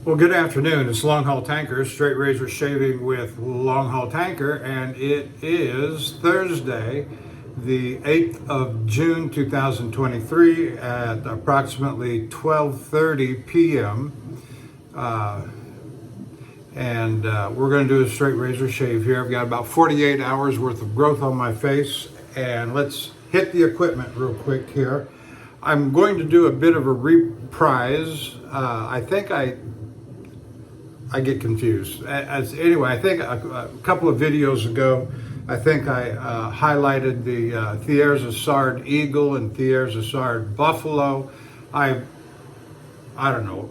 Well, good afternoon. It's Longhaultanker, straight razor shaving with Longhaultanker, and it is Thursday, the 8th of June, 2023 at approximately 12:30 p.m. We're going to do a straight razor shave here. I've got about 48 hours worth of growth on my face, and let's hit the equipment real quick here. I'm going to do a bit of a reprise. I think I get confused. Anyway, I think a couple of videos ago, I think I highlighted the Thiers-Assard Eagle and Thiers-Assard Buffalo. I don't know,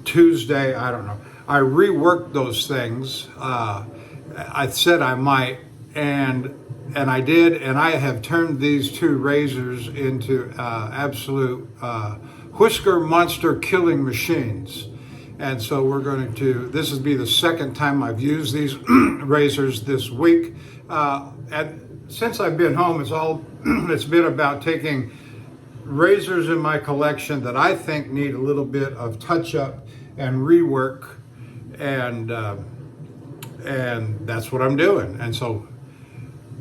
Tuesday, I don't know. I reworked those things. I said I might, and I did, and I have turned these two razors into absolute whisker monster killing machines. And so we're going to, this will be the second time I've used these razors this week. And since I've been home, it's been about taking razors in my collection that I think need a little bit of touch up and rework. And that's what I'm doing. And so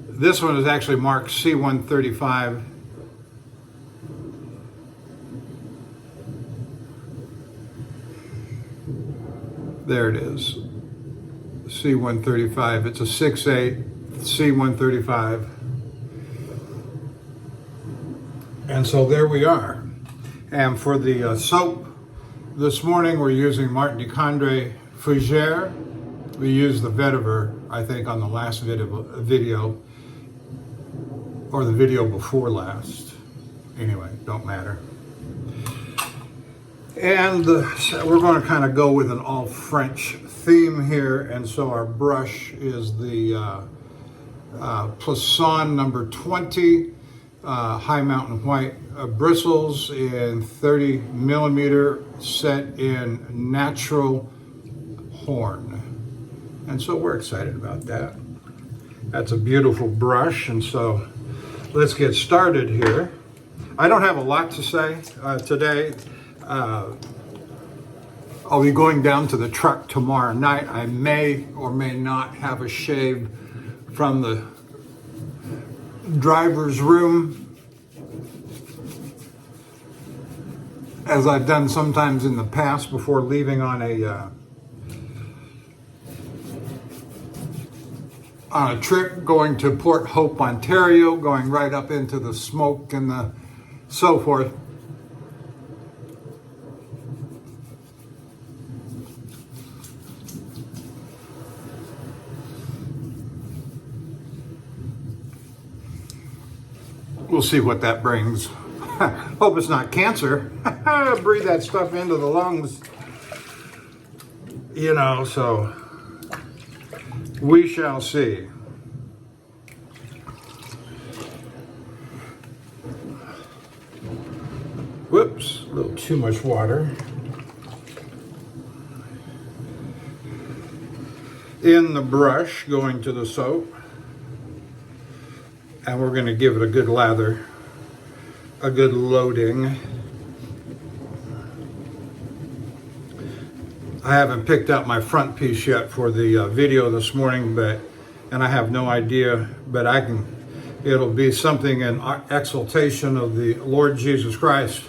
this one is actually marked C135. There it is, C135. It's a 6.8 C135. And so there we are. And for the soap, this morning we're using Martin de Condé Fougère. We used the vetiver, I think, on the last video, or the video before last. Anyway, don't matter. And we're going to kind of go with an all French theme here, and so our brush is the Poisson number 20 High Mountain White bristles in 30 millimeter set in natural horn. And so we're excited about that. That's a beautiful brush, and so let's get started here. I don't have a lot to say today. I'll be going down to the truck tomorrow night. I may or may not have a shave from the driver's room, as I've done sometimes in the past before leaving on a trip going to Port Hope, Ontario, going right up into the smoke and the so forth. We'll see what that brings. Hope it's not cancer. Breathe that stuff into the lungs. You know, so we shall see. Whoops, a little too much water. In the brush, going to the soap. And we're going to give it a good lather, a good loading. I haven't picked out my front piece yet for the video this morning, and I have no idea, but it'll be something in exaltation of the Lord Jesus Christ,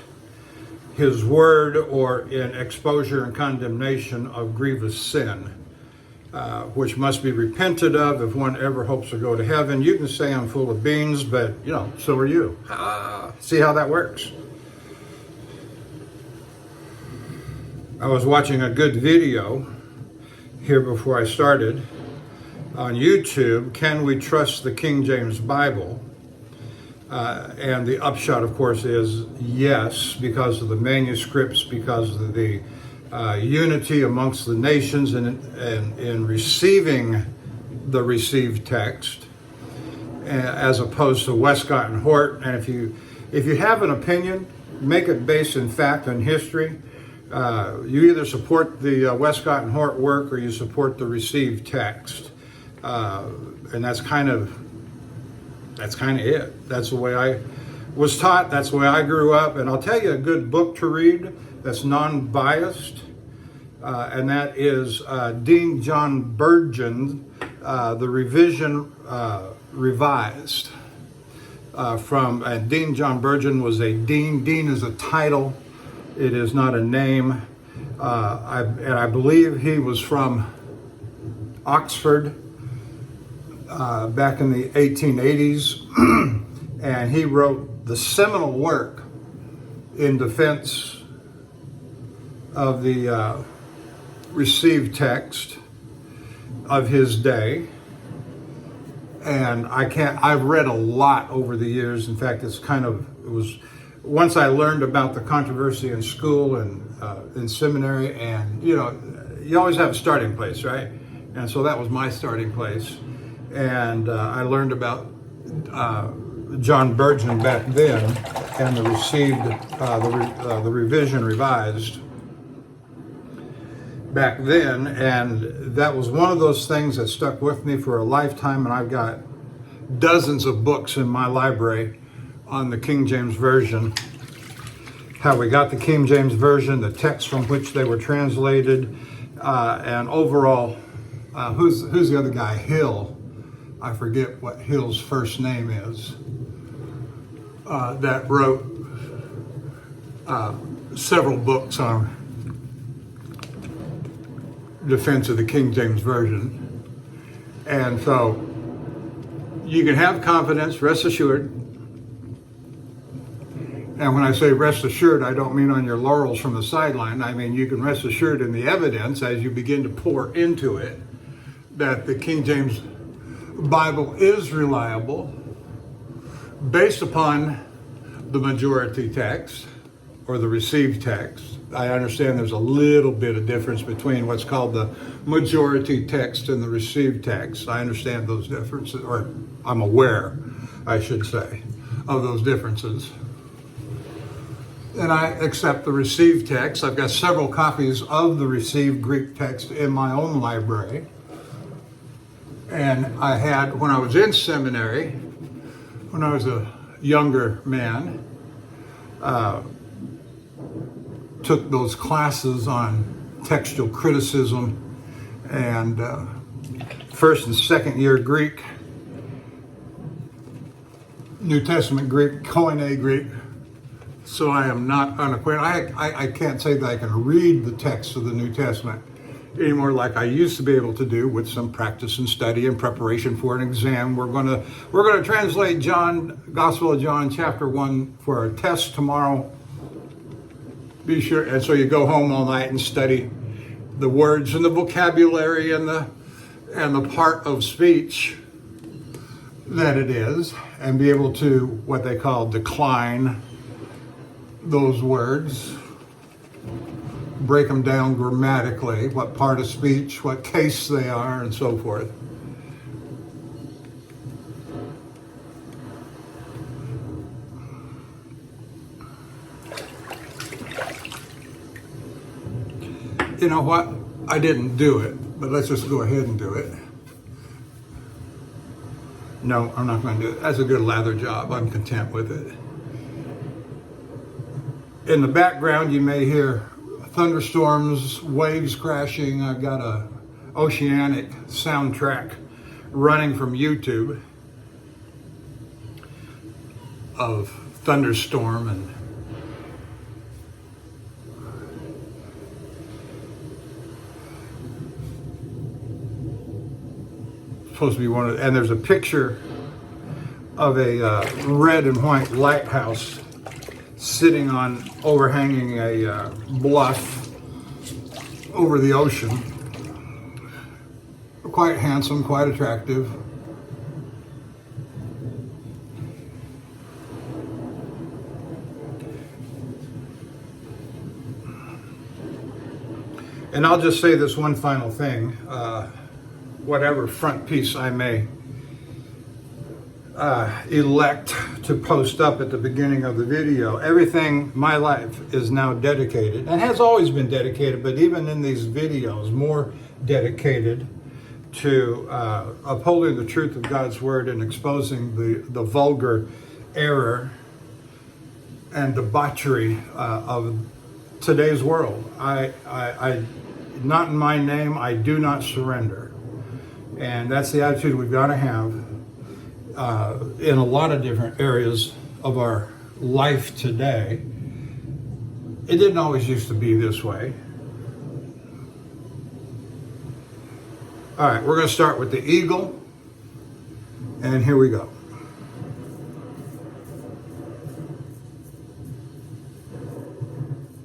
His word, or in exposure and condemnation of grievous sin. Which must be repented of if one ever hopes to go to heaven. You can say I'm full of beans, but so are you. See how that works? I was watching a good video here before I started on YouTube. Can we trust the King James Bible? And the upshot, of course, is yes, because of the manuscripts, because of the unity amongst the nations and in receiving the received text, as opposed to Westcott and Hort. And if you have an opinion, make it based in fact and history. You either support the Westcott and Hort work or you support the received text, and that's kind of it. That's the way I was taught. That's the way I grew up. And I'll tell you a good book to read that's non-biased. and that is Dean John Burgeon, the revision revised. Dean John Burgeon was a dean. Dean is a title. It is not a name. I believe he was from Oxford back in the 1880s, and he wrote the seminal work in defense of the received text of his day. And I've read a lot over the years. In fact, it was once I learned about the controversy in school and in seminary, and you always have a starting place, right? And so that was my starting place. And I learned about John Burgeon back then, and the revision revised back then, and that was one of those things that stuck with me for a lifetime. And I've got dozens of books in my library on the King James Version, how we got the King James Version, the text from which they were translated, and overall, who's the other guy? Hill. I forget what Hill's first name is, that wrote several books on defense of the King James Version. And so you can have confidence, rest assured. And when I say rest assured, I don't mean on your laurels from the sideline. I mean you can rest assured in the evidence as you begin to pour into it that the King James Bible is reliable based upon the majority text or the received text. I understand there's a little bit of difference between what's called the majority text and the received text. I understand those differences, or I'm aware, I should say, of those differences. And I accept the received text. I've got several copies of the received Greek text in my own library. And I had, when I was in seminary, when I was a younger man, took those classes on textual criticism and first and second year Greek, New Testament Greek, Koine Greek. So I am not unacquainted. I can't say that I can read the text of the New Testament anymore like I used to be able to do with some practice and study and preparation for an exam. We're going to translate Gospel of John chapter 1 for a test tomorrow. Be sure, and so you go home all night and study the words and the vocabulary and the part of speech that it is, and be able to what they call decline those words, break them down grammatically, what part of speech, what case they are, and so forth. You know what? I didn't do it, but let's just go ahead and do it. No, I'm not going to do it. That's a good lather job. I'm content with it. In the background, you may hear thunderstorms, waves crashing. I've got a oceanic soundtrack running from YouTube of thunderstorm and supposed to be and there's a picture of a red and white lighthouse sitting overhanging a bluff over the ocean. Quite handsome, quite attractive. And I'll just say this one final thing. Whatever front piece I may elect to post up at the beginning of the video, everything, my life is now dedicated, and has always been dedicated, but even in these videos, more dedicated to upholding the truth of God's Word and exposing the vulgar error and debauchery of today's world. I not in my name, I do not surrender. And that's the attitude we've got to have in a lot of different areas of our life today. It didn't always used to be this way. All right, we're going to start with the eagle, and here we go.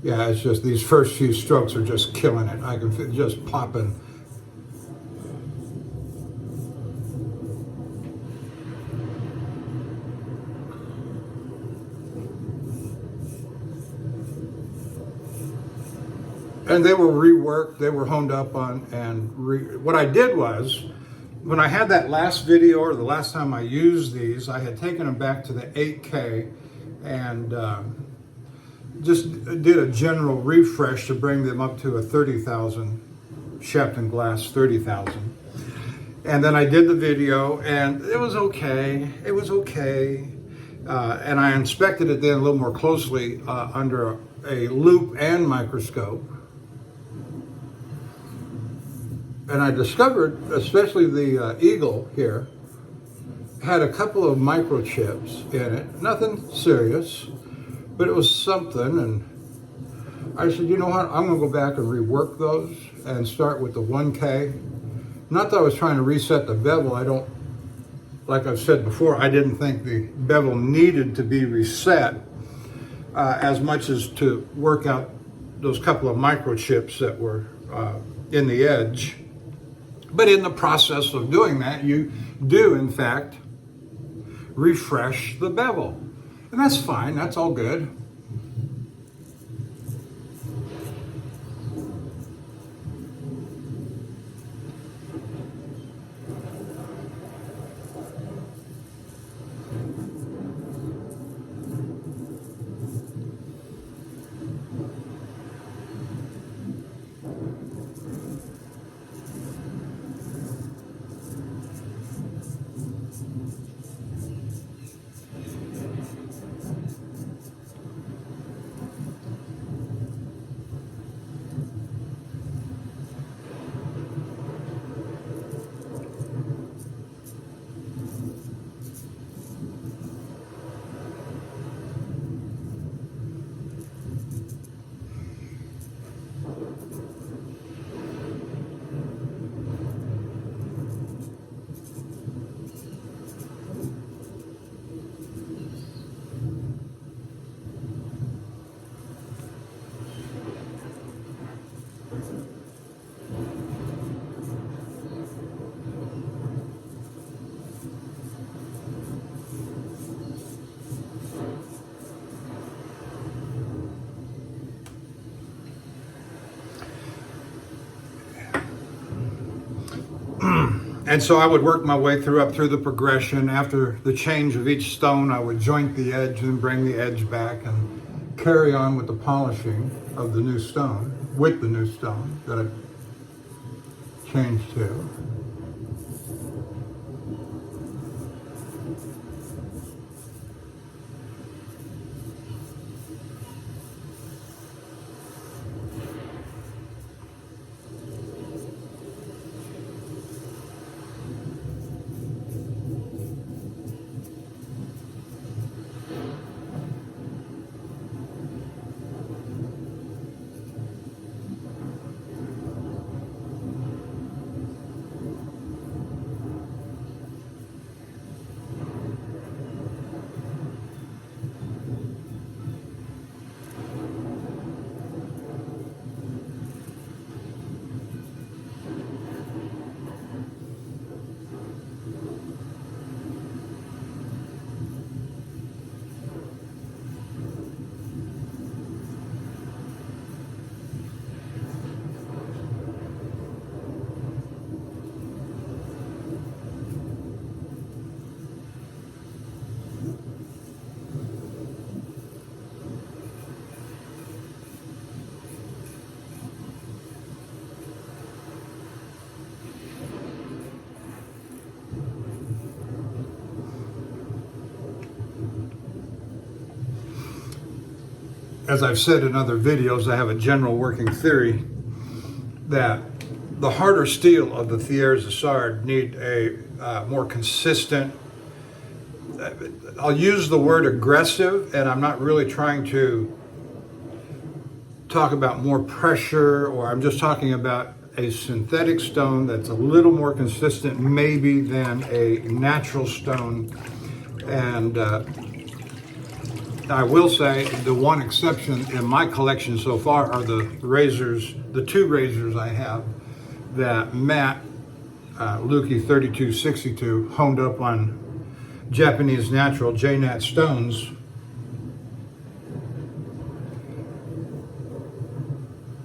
Yeah, it's just these first few strokes are just killing it. I can feel just popping. And they were reworked, they were honed up on, and what I did was, when I had that last video, or the last time I used these, I had taken them back to the 8K and just did a general refresh to bring them up to a 30,000, Shepton glass 30,000. And then I did the video, and it was okay, and I inspected it then a little more closely under a loupe and microscope. And I discovered, especially the eagle here, had a couple of microchips in it. Nothing serious, but it was something. And I said, you know what? I'm going to go back and rework those and start with the 1K. Not that I was trying to reset the bevel. Like I've said before, I didn't think the bevel needed to be reset as much as to work out those couple of microchips that were in the edge. But in the process of doing that, you do, in fact, refresh the bevel. And that's fine, that's all good. And so I would work my way up through the progression. After the change of each stone, I would joint the edge and bring the edge back and carry on with the polishing of the new stone, with the new stone that I changed to. As I've said in other videos, I have a general working theory that the harder steel of the Thiers Essard need a more consistent, I'll use the word aggressive, and I'm not really trying to talk about more pressure, or I'm just talking about a synthetic stone that's a little more consistent maybe than a natural stone. And I will say the one exception in my collection so far are the razors, the two razors I have that Matt Lukey 3262 honed up on Japanese natural JNat stones,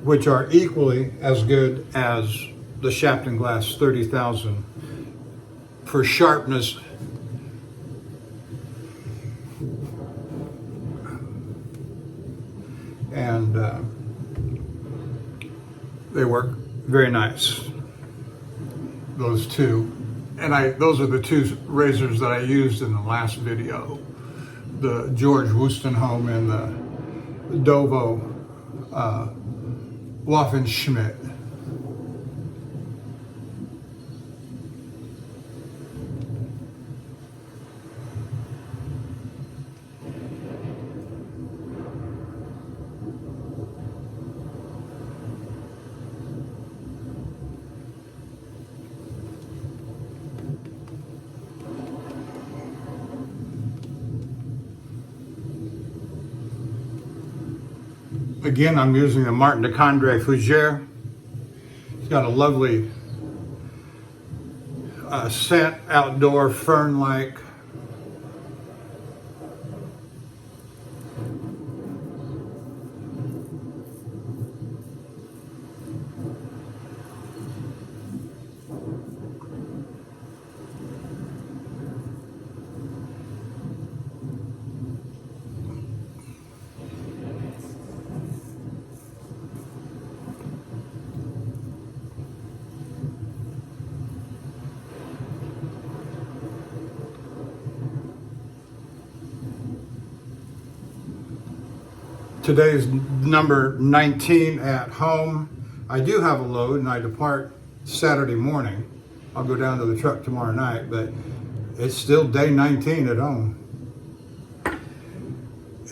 which are equally as good as the Shapton Glass 30,000 for sharpness and they work very nice, those two. And those are the two razors that I used in the last video, the George Wustenholm and the Dovo Waffenschmidt. Again, I'm using the Martin de Condé Fougere. It's got a lovely scent, outdoor, fern-like. Today's number 19 at home. I do have a load and I depart Saturday morning. I'll go down to the truck tomorrow night, but it's still day 19 at home.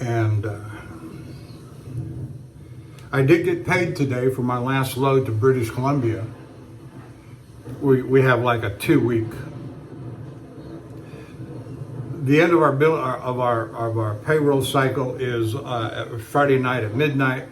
And I did get paid today for my last load to British Columbia. We have like a 2-week. The end of our bill of our payroll cycle is Friday night at midnight.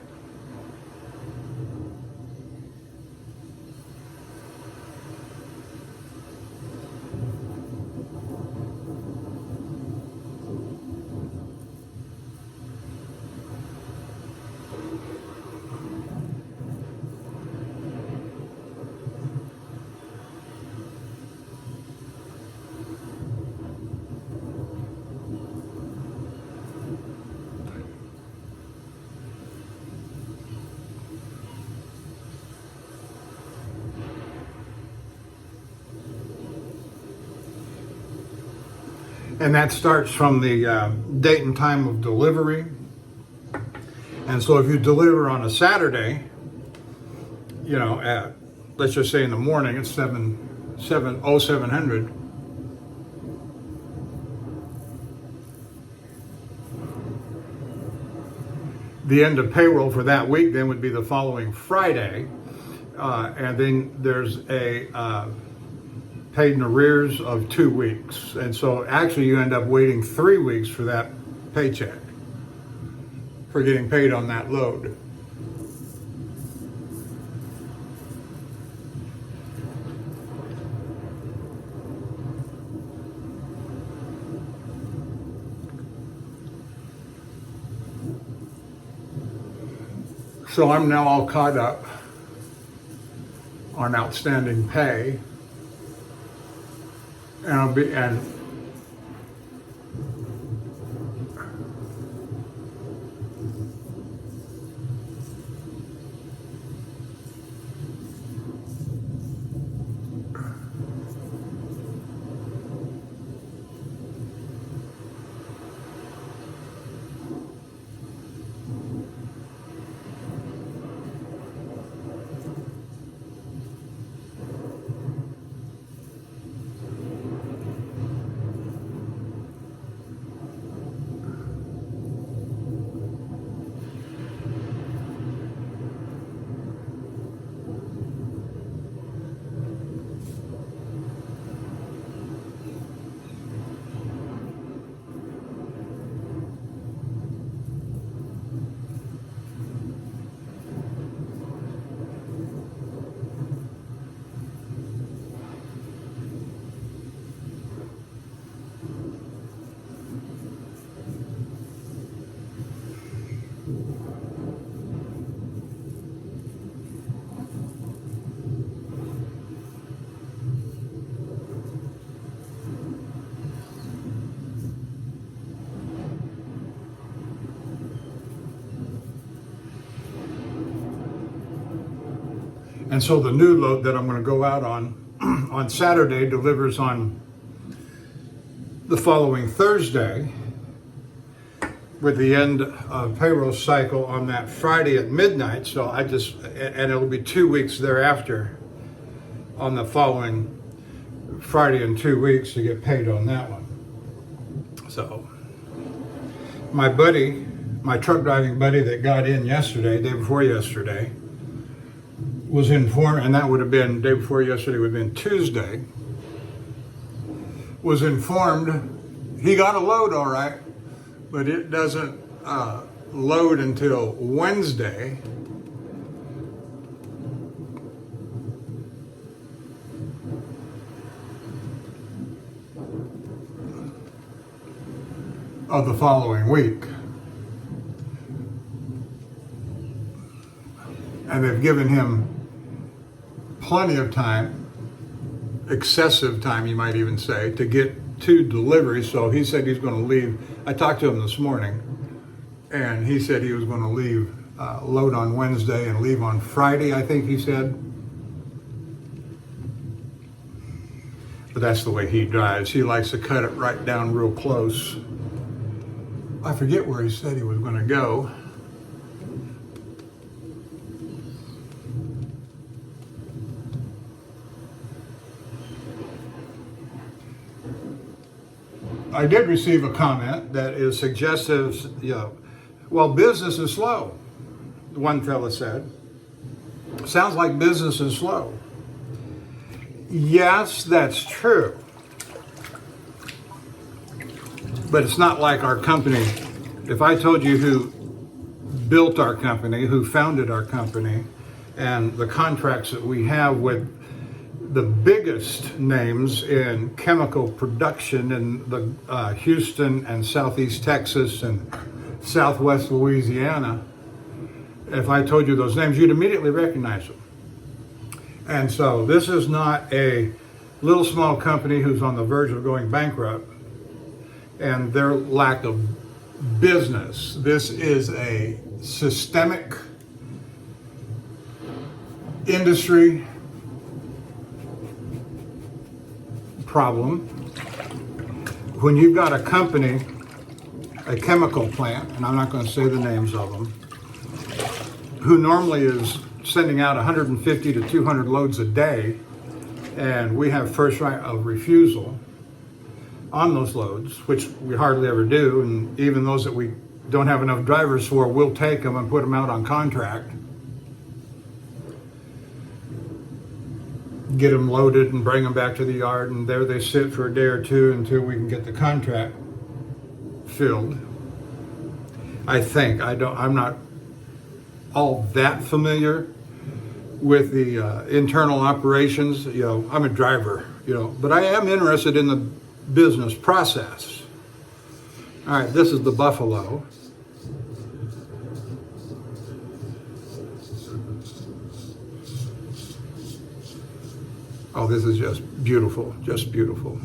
And that starts from the date and time of delivery. And so if you deliver on a Saturday, you know, at, let's just say in the morning, it's 700. The end of payroll for that week then would be the following Friday. And then there's a paid in arrears of 2 weeks. And so actually you end up waiting 3 weeks for that paycheck, for getting paid on that load. So I'm now all caught up on outstanding pay. And And so the new load that I'm going to go out on on Saturday delivers on the following Thursday, with the end of payroll cycle on that Friday at midnight. So and it'll be 2 weeks thereafter on the following Friday in 2 weeks to get paid on that one. So my buddy, my truck driving buddy that got in yesterday, day before yesterday, was informed, and that would have been day before yesterday, would have been Tuesday, was informed he got a load all right, but it doesn't load until Wednesday. Of the following week. And they've given him plenty of time, excessive time you might even say, to get to delivery. So he said he's going to leave. I talked to him this morning, and he said he was going to leave, load on Wednesday and leave on Friday, I think he said. But that's the way he drives. He likes to cut it right down real close. I forget where he said he was going to go. I did receive a comment that is suggestive, well, business is slow, one fella said. Sounds like business is slow. Yes, that's true. But it's not like our company. If I told you who built our company, who founded our company, and the contracts that we have with the biggest names in chemical production in the Houston and Southeast Texas and Southwest Louisiana, if I told you those names, you'd immediately recognize them. And so this is not a little small company who's on the verge of going bankrupt and their lack of business. This is a systemic industry problem. When you've got a company, a chemical plant, and I'm not going to say the names of them, who normally is sending out 150 to 200 loads a day, and we have first right of refusal on those loads, which we hardly ever do, and even those that we don't have enough drivers for, we'll take them and put them out on contract, get them loaded and bring them back to the yard, and there they sit for a day or two until we can get the contract filled. I think, I'm not all that familiar with the internal operations. I'm a driver, but I am interested in the business process. All right, this is the Buffalo. Oh, this is just beautiful, just beautiful.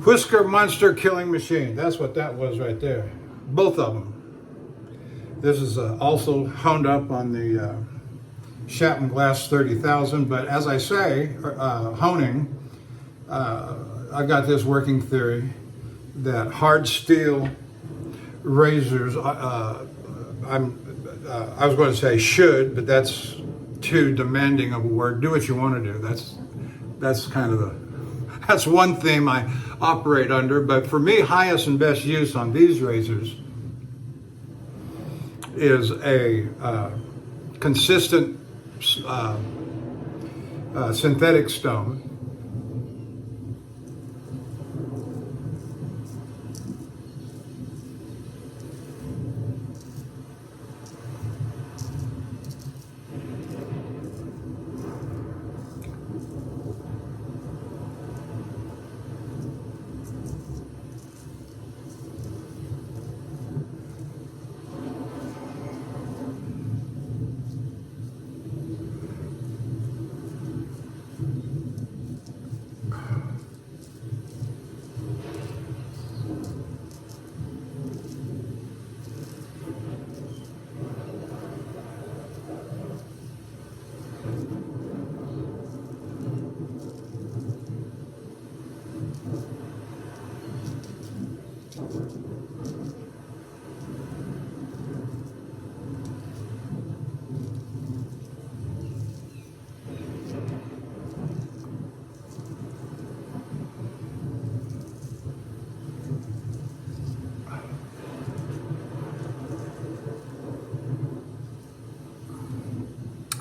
Whisker Monster Killing Machine. That's what that was right there. Both of them. This is also honed up on the Chapman Glass 30,000. But as I say, honing, I've got this working theory that hard steel razors, I was going to say should, but that's too demanding of a word. Do what you want to do. That's kind of that's one theme I operate under. But for me, highest and best use on these razors is a consistent synthetic stone.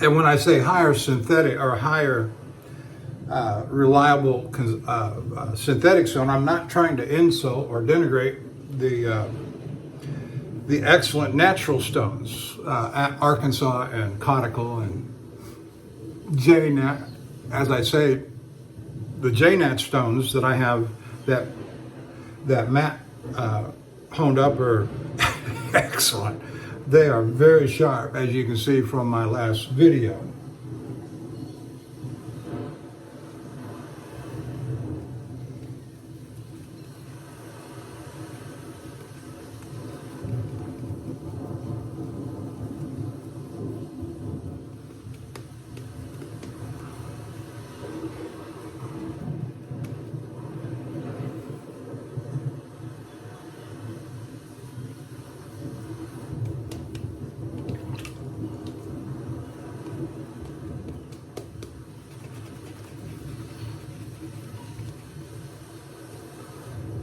And when I say higher synthetic or higher reliable synthetic stone, I'm not trying to insult or denigrate the excellent natural stones, Arkansas and Conical and J-Nat. As I say, the J-Nat stones that I have that Matt honed up are excellent. They are very sharp, as you can see from my last video.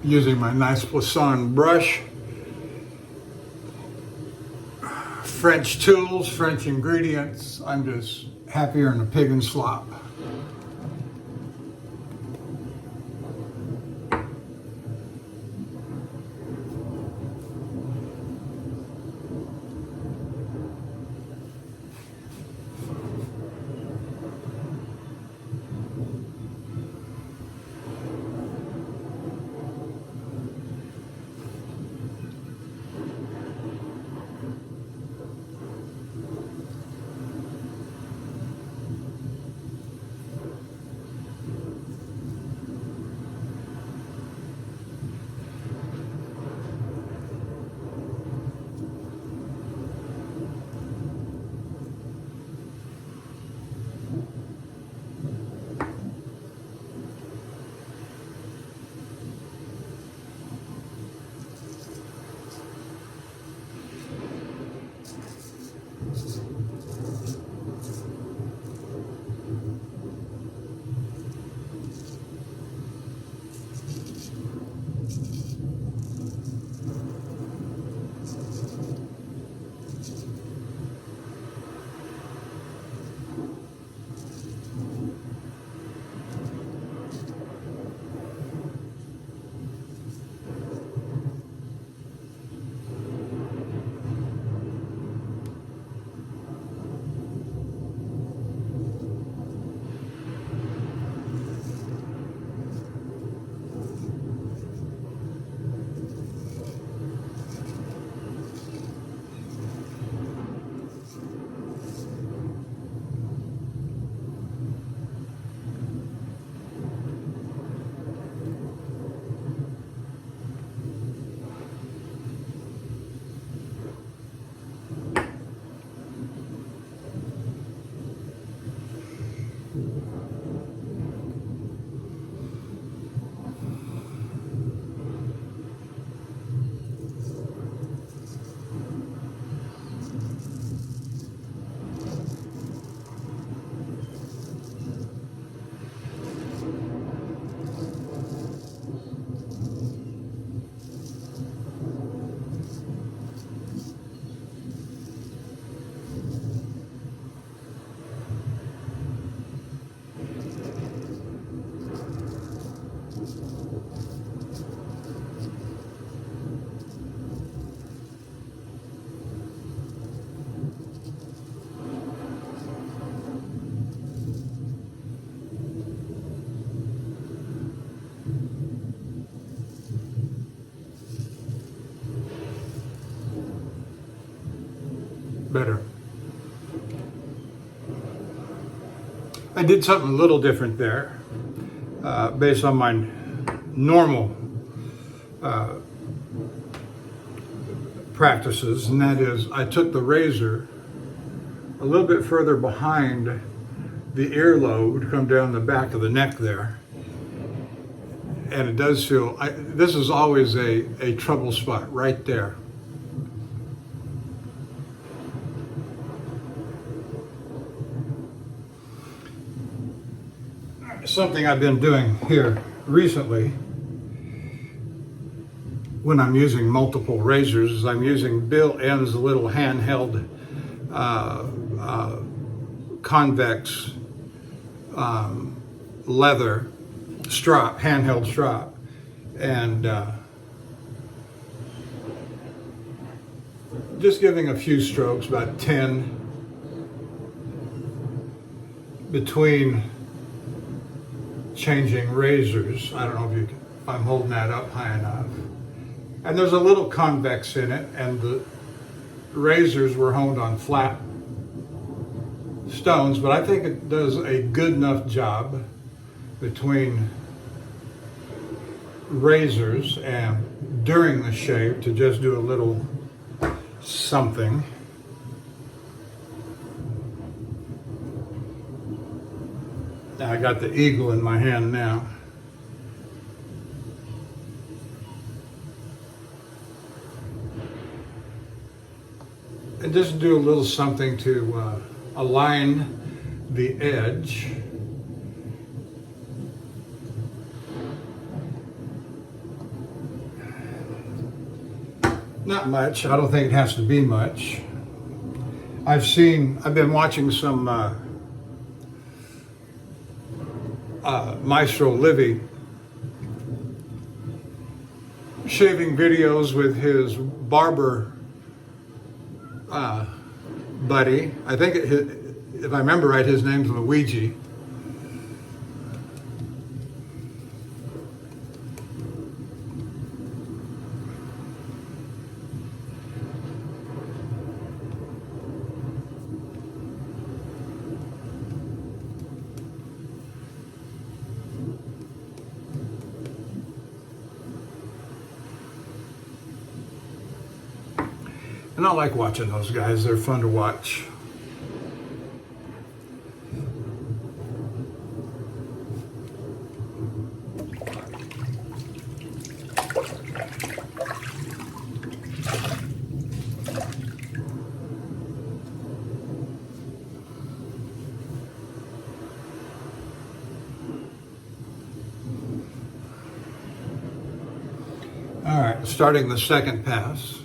Using my nice Poisson brush, French tools, French ingredients. I'm just happier than a pig in slop. Better. I did something a little different there, based on my normal practices, and that is I took the razor a little bit further behind the earlobe to come down the back of the neck there, and it does feel, this is always a trouble spot right there. Something I've been doing here recently when I'm using multiple razors is I'm using built-in little handheld convex leather strap, handheld strap, and just giving a few strokes, about 10, between changing razors. I don't know if I'm holding that up high enough. And there's a little convex in it, and the razors were honed on flat stones, but I think it does a good enough job between razors and during the shave to just do a little something. I got the eagle in my hand now. And just do a little something to align the edge. Not much. I don't think it has to be much. I've been watching some Maestro Livy shaving videos with his barber buddy. I think, if I remember right, his name's Luigi. And I like watching those guys. They're fun to watch. All right, starting the second pass.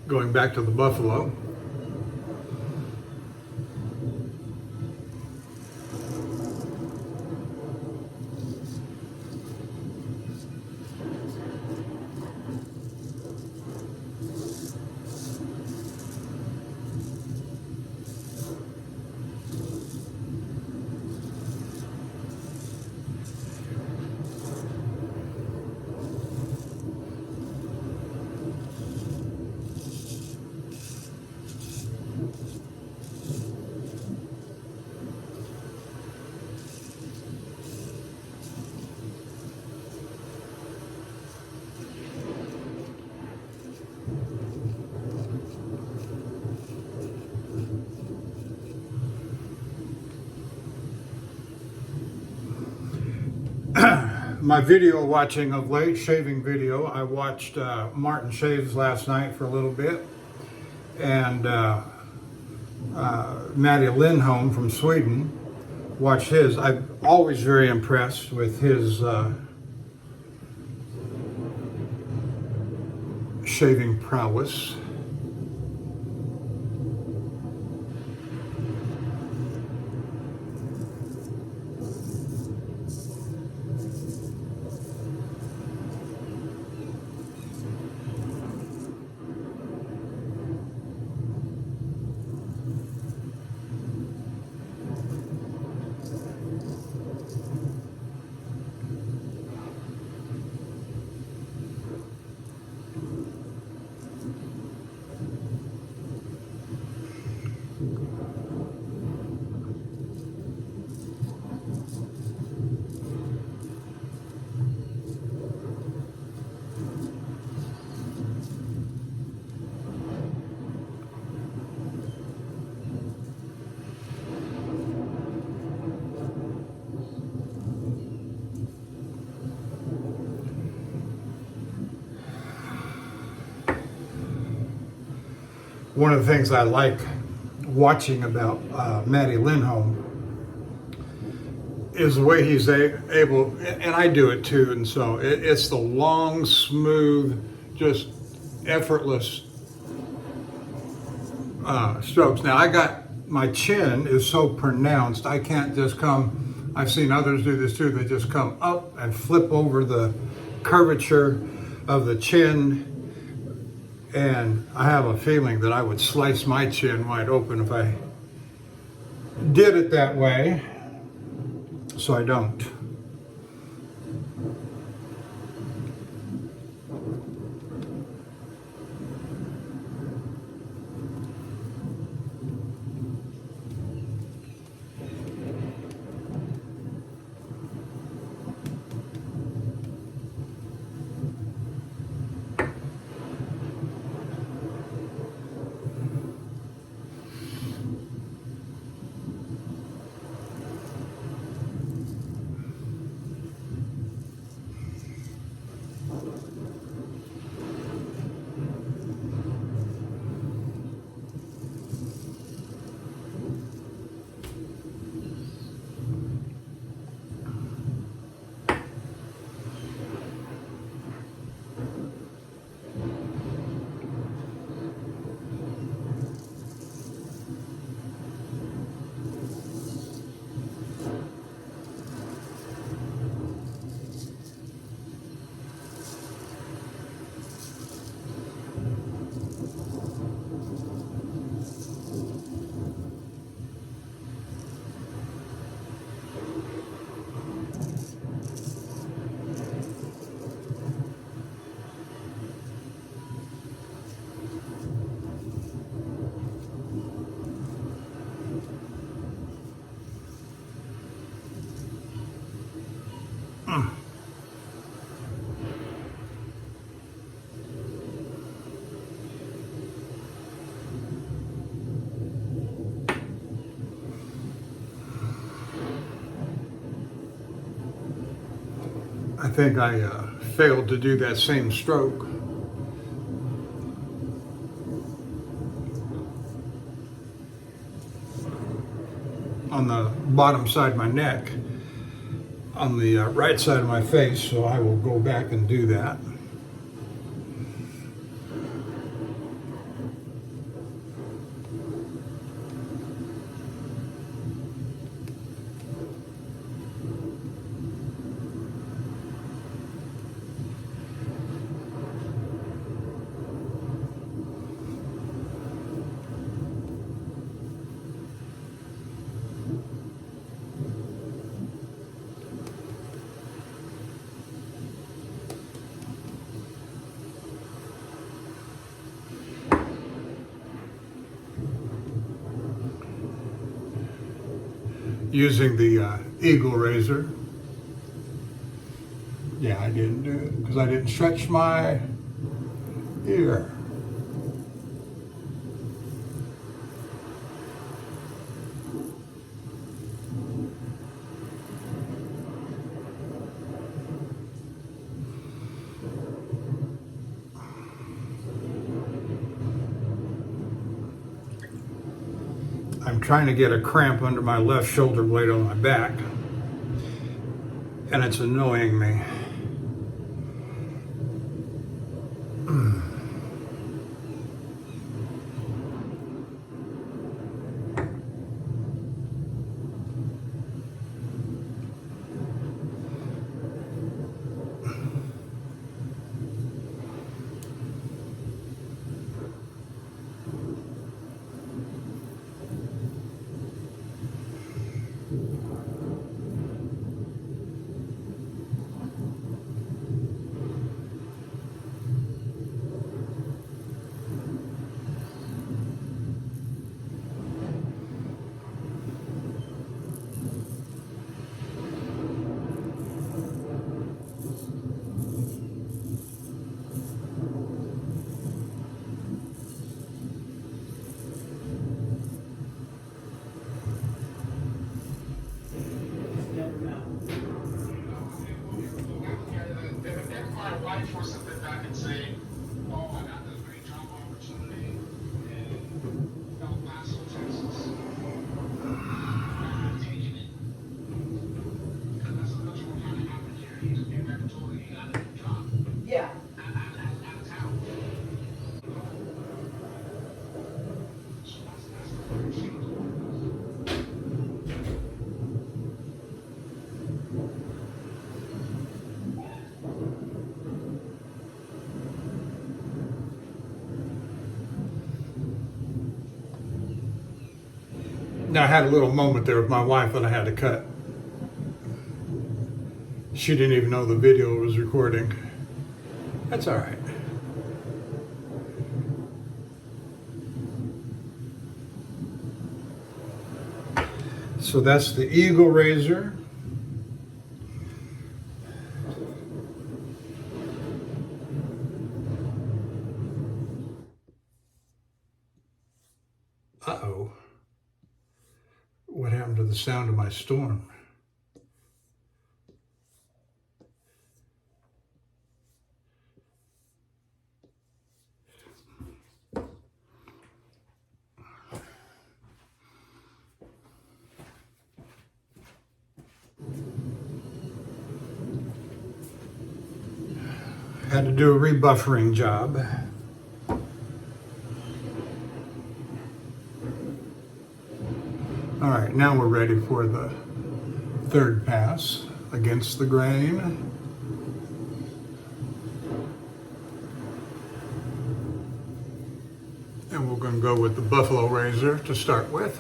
going back to the buffalo. My video watching of late, shaving video, I watched Martin Shaves last night for a little bit, and Maddie Lindholm from Sweden, watched his. I'm always very impressed with his shaving prowess. One of the things I like watching about Maddie Lindholm is the way he's able, and I do it too, and so it's the long, smooth, just effortless strokes. Now my chin is so pronounced, I can't just come, I've seen others do this too, they just come up and flip over the curvature of the chin. And I have a feeling that I would slice my chin wide open if I did it that way, so I don't. I think I failed to do that same stroke. On the bottom side of my neck, on the right side of my face, so I will go back and do that. using the Eagle razor. Yeah, I didn't do it because I didn't stretch my ear. I'm trying to get a cramp under my left shoulder blade on my back, and it's annoying me. Yeah. Now I had a little moment there with my wife that I had to cut. She didn't even know the video was recording. That's all right. So that's the Eagle razor. Uh-oh. What happened to the sound of my storm? Had to do a rebuffering job. All right, now we're ready for the third pass against the grain. And we're going to go with the buffalo razor to start with.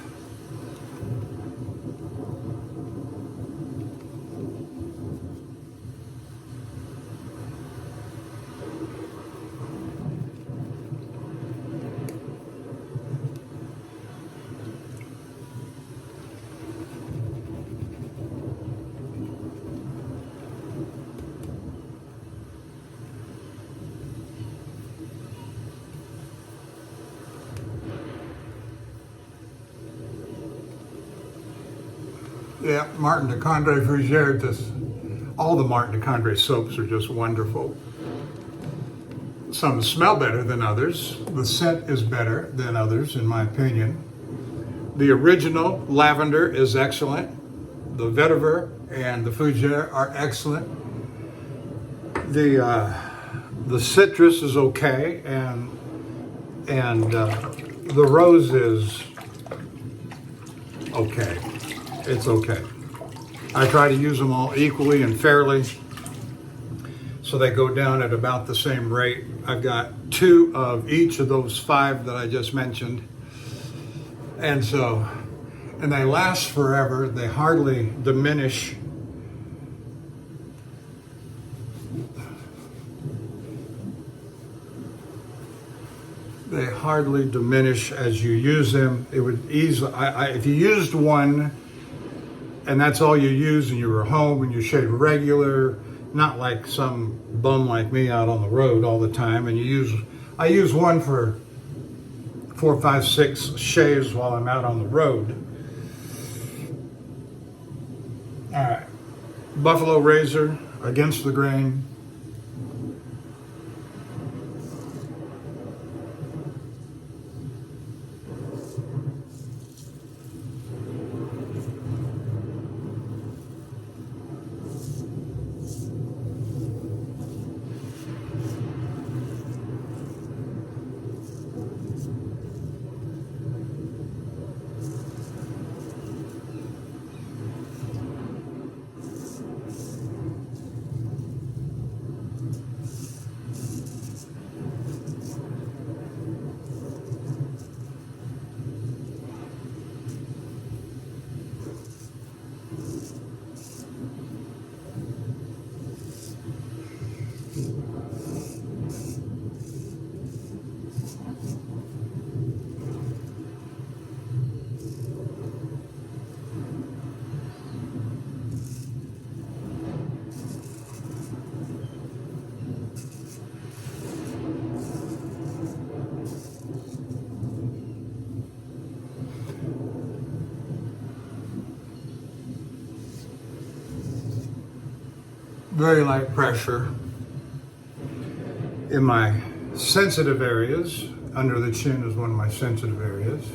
Yeah, Martin de Condé Fougere, all the Martin de Condé soaps are just wonderful. Some smell better than others. The scent is better than others, in my opinion. The original lavender is excellent. The vetiver and the fougere are excellent. The citrus is okay, and the rose is okay. It's okay. I try to use them all equally and fairly, so they go down at about the same rate. I've got 2 of each of those 5 that I just mentioned, and they last forever. They hardly diminish. They hardly diminish as you use them. It would easily, if you used one and that's all you use, and you're home and you shave regular, not like some bum like me out on the road all the time. And I use one for 4, 5, 6 shaves while I'm out on the road. All right, buffalo razor against the grain. Very light pressure in my sensitive areas. Under the chin is one of my sensitive areas.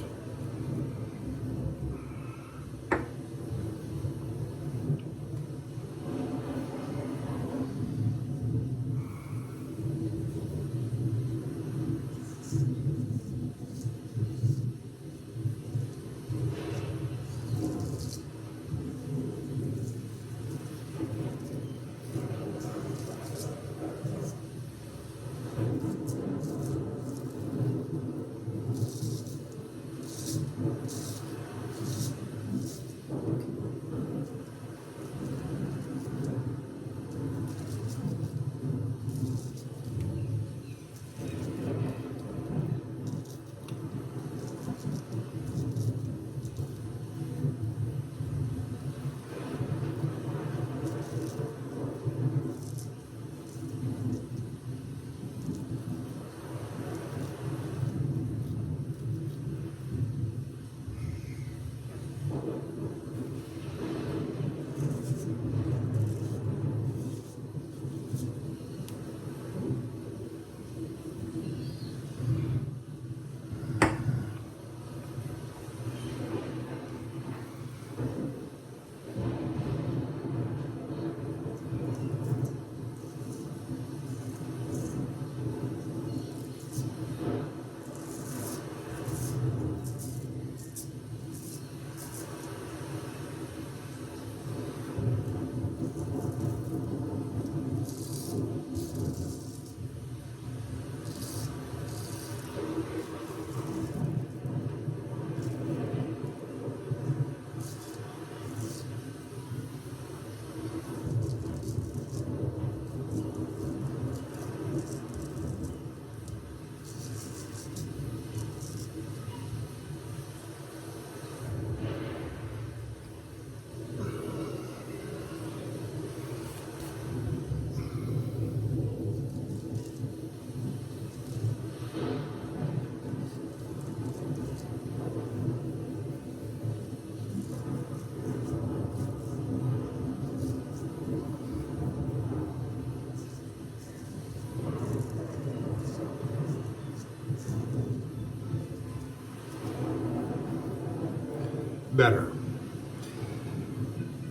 Better.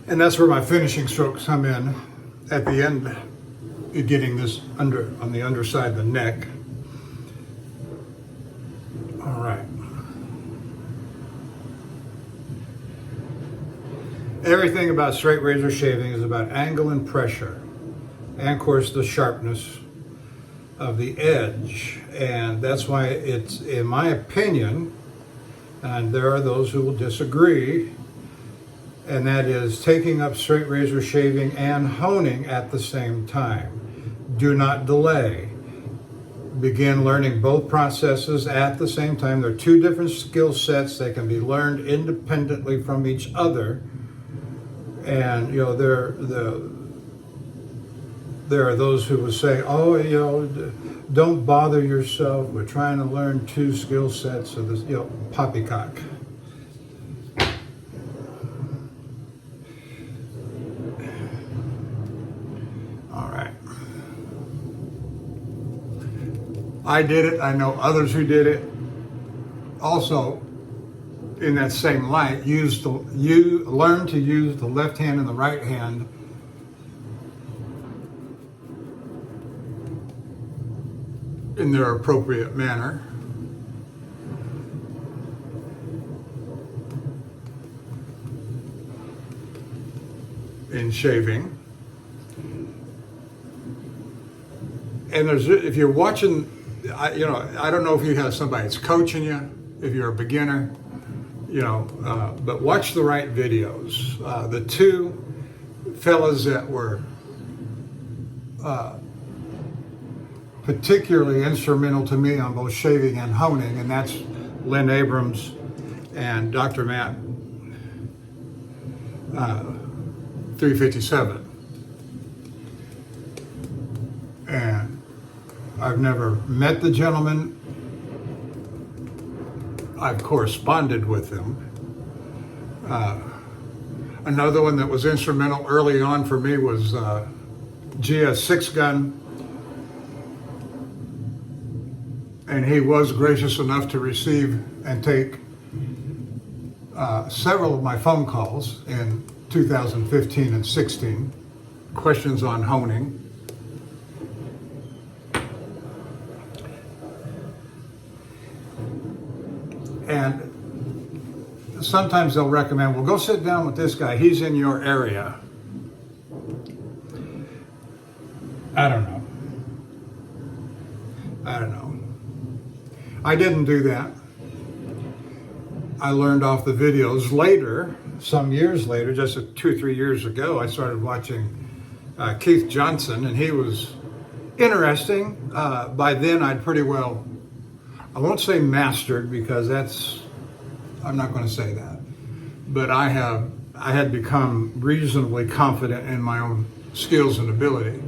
And that's where my finishing strokes come in at the end, getting this on the underside of the neck. All right. Everything about straight razor shaving is about angle and pressure, and of course the sharpness of the edge. And that's why it's, in my opinion, and there are those who will disagree, and that is taking up straight razor shaving and honing at the same time. Do not delay. Begin learning both processes at the same time. They're two different skill sets. They can be learned independently from each other. And there are those who would say, oh, don't bother yourself. We're trying to learn 2 skill sets of this, poppycock. All right. I did it. I know others who did it. Also, in that same light, learn to use the left hand and the right hand in their appropriate manner. In shaving. And if you're watching, I don't know if you have somebody that's coaching you, if you're a beginner, but watch the right videos. The 2 fellas that were particularly instrumental to me on both shaving and honing, and that's Lynn Abrams and Dr. Matt 357. And I've never met the gentleman. I've corresponded with him. Another one that was instrumental early on for me was GS 6-gun. And he was gracious enough to receive and take several of my phone calls in 2015 and 16, questions on honing. And sometimes they'll recommend, well, go sit down with this guy. He's in your area. I don't know. I didn't do that. I learned off the videos later, some years later, just 2 or 3 years ago, I started watching Keith Johnson, and he was interesting. By then, I'd pretty well, I won't say mastered, because I'm not going to say that. But I had become reasonably confident in my own skills and ability.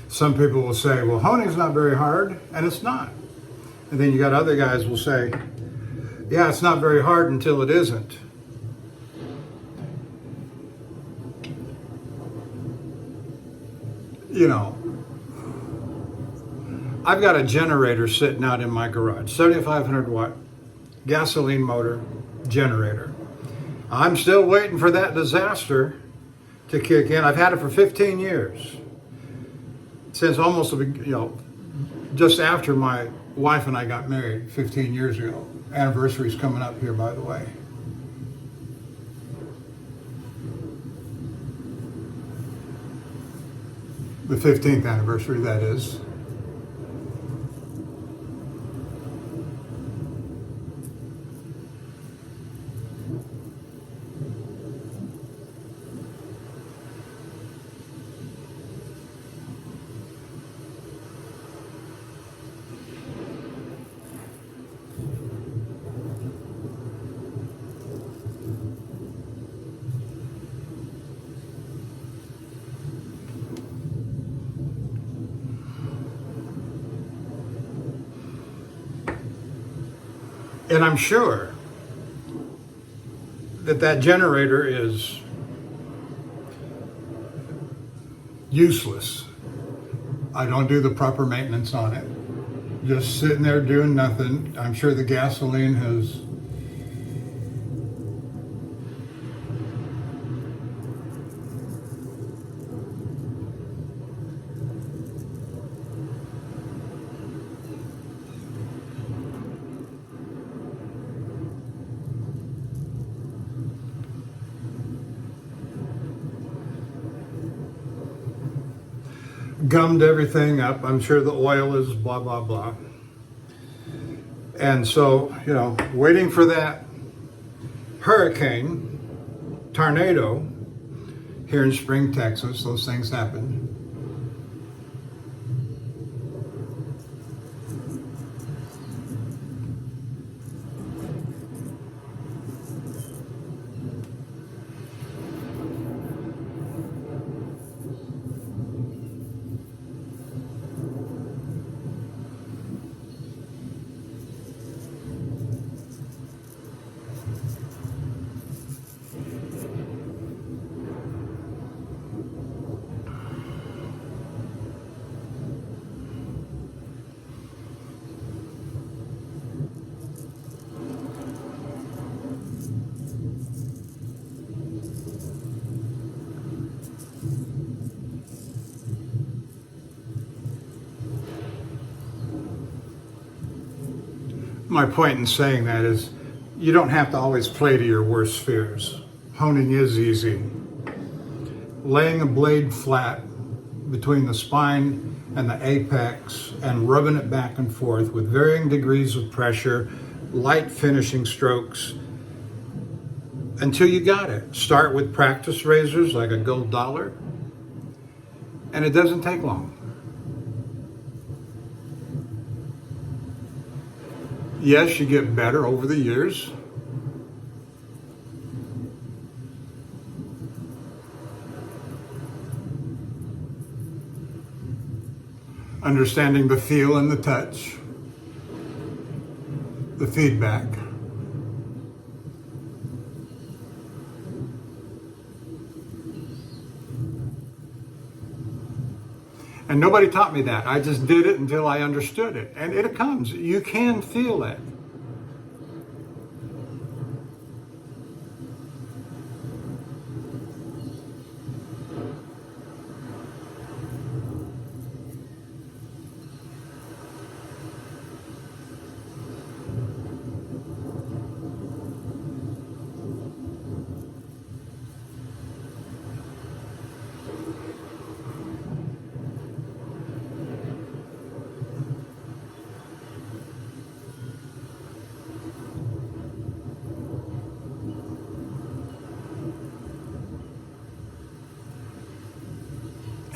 Some people will say, well, honing's not very hard, and it's not. And then you got other guys will say, yeah, it's not very hard until it isn't. I've got a generator sitting out in my garage, 7,500 watt gasoline motor generator. I'm still waiting for that disaster to kick in. I've had it for 15 years. Since almost, just after my wife and I got married 15 years ago. Anniversary's coming up here, by the way. The 15th anniversary, that is. And I'm sure that generator is useless. I don't do the proper maintenance on it. Just sitting there doing nothing. I'm sure the gasoline has gummed everything up. I'm sure the oil is blah, blah, blah. And so, waiting for that hurricane, tornado here in Spring, Texas, those things happen. My point in saying that is you don't have to always play to your worst fears. Honing is easy. Laying a blade flat between the spine and the apex and rubbing it back and forth with varying degrees of pressure, light finishing strokes until you got it. Start with practice razors like a gold dollar, and it doesn't take long. Yes, you get better over the years. Understanding the feel and the touch, the feedback. And nobody taught me that. I just did it until I understood it. And it comes. You can feel it.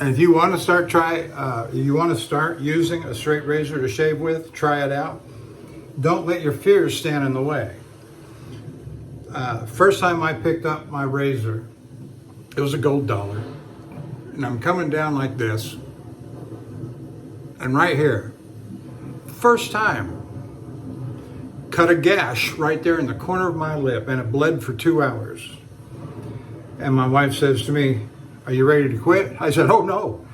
And if you want to start using a straight razor to shave with, try it out. Don't let your fears stand in the way. First time I picked up my razor, it was a gold dollar. And I'm coming down like this. And right here, first time, cut a gash right there in the corner of my lip, and it bled for 2 hours. And my wife says to me, "Are you ready to quit?" I said, "Oh no."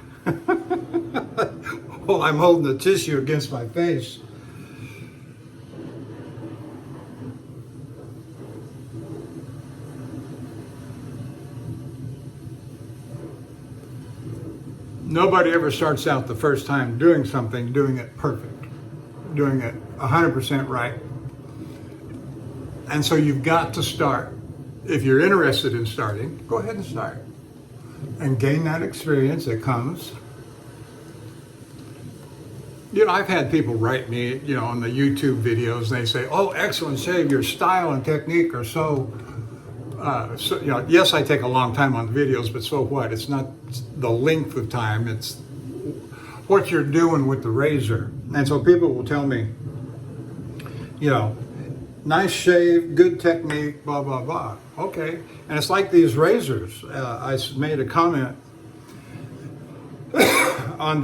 Well, I'm holding the tissue against my face. Nobody ever starts out the first time doing something, doing it perfect, doing it 100% right. And so you've got to start. If you're interested in starting, go ahead and start. And gain that experience that comes. I've had people write me, on the YouTube videos, they say, "Oh, excellent shave, your style and technique are so, yes, I take a long time on the videos, but so what? It's not the length of time, it's what you're doing with the razor." And so people will tell me, "Nice shave, good technique, blah, blah, blah." Okay. And it's like these razors. I made a comment on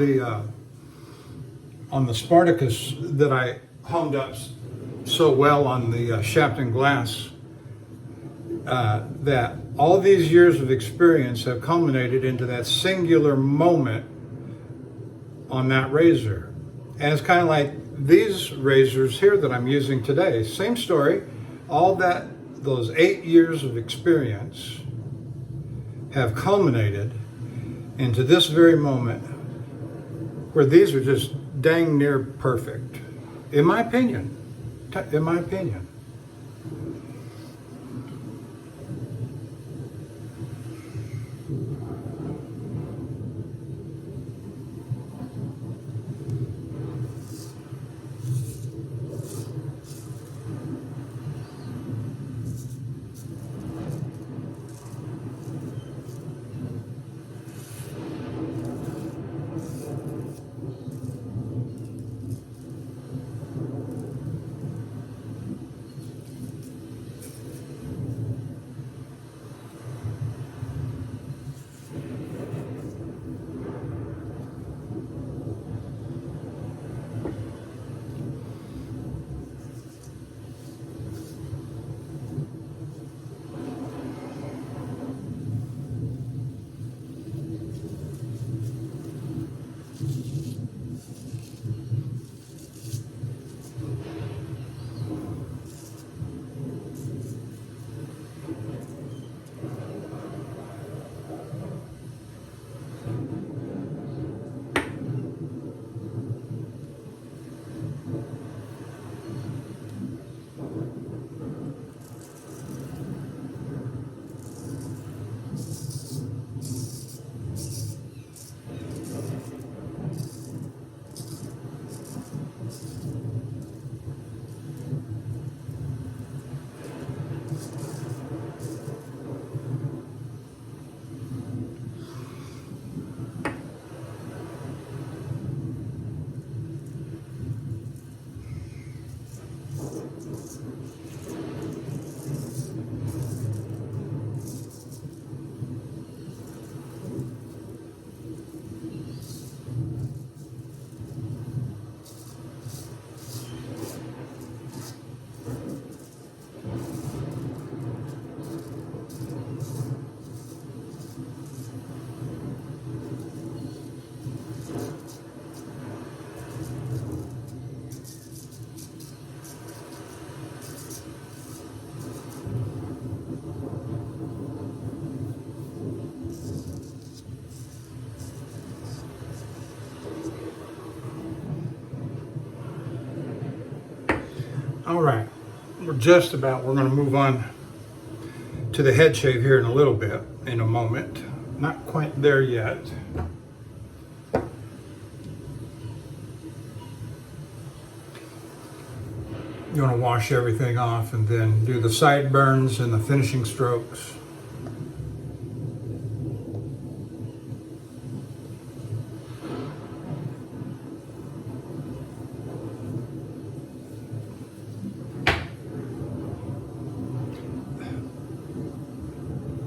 the Spartacus that I honed up so well on the shaft and glass that all these years of experience have culminated into that singular moment on that razor. And it's kind of like these razors here that I'm using today. Same story. Those 8 years of experience have culminated into this very moment where these are just dang near perfect, in my opinion. In my opinion. All right, we're going to move on to the head shave here in a little bit, in a moment. Not quite there yet. You want to wash everything off and then do the sideburns and the finishing strokes.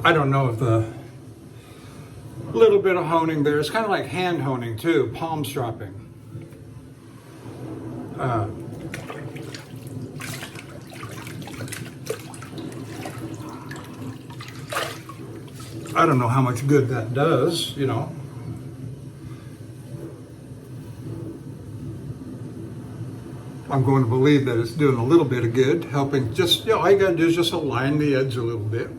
I don't know if the little bit of honing there, it's kind of like hand honing too, palm stropping. I don't know how much good that does, you know. I'm going to believe that it's doing a little bit of good, helping just, all you gotta do is just align the edge a little bit.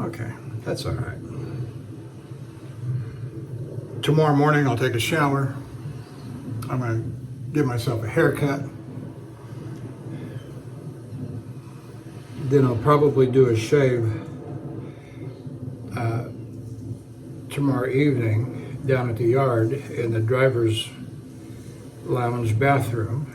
Okay, that's all right. Tomorrow morning I'll take a shower. I'm gonna give myself a haircut. Then I'll probably do a shave tomorrow evening down at the yard in the driver's lounge bathroom.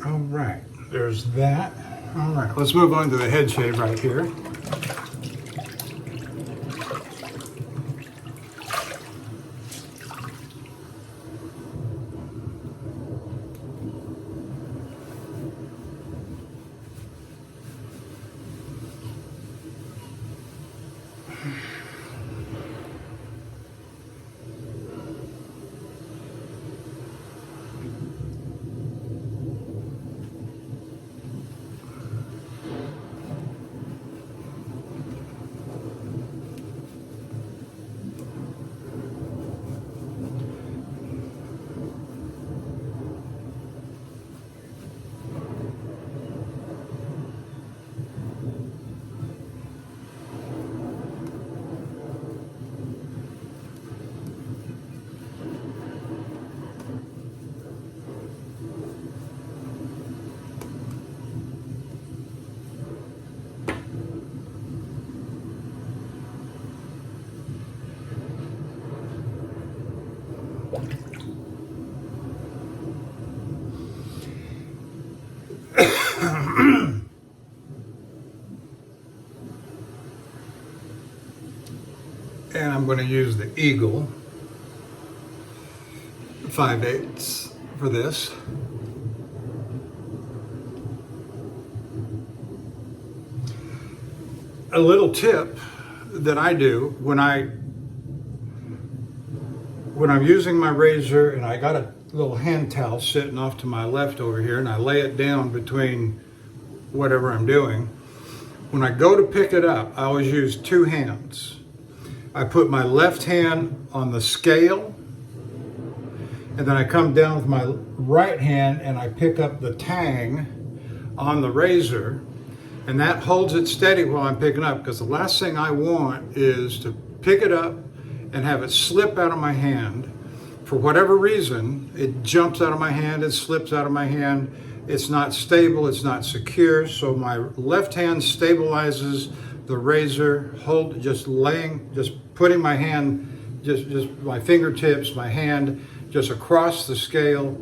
All right, there's that. All right, let's move on to the head shave right here. And I'm going to use the Eagle 5/8 for this. A little tip that I do when I'm using my razor, and I got a little hand towel sitting off to my left over here, and I lay it down between whatever I'm doing. When I go to pick it up, I always use two hands. I put my left hand on the scale, and then I come down with my right hand and I pick up the tang on the razor, and that holds it steady while I'm picking up, because the last thing I want is to pick it up and have it slip out of my hand. For whatever reason, it jumps out of my hand, it slips out of my hand, it's not stable, it's not secure, so my left hand stabilizes the razor, just putting my hand, just my fingertips, my hand, just across the scale,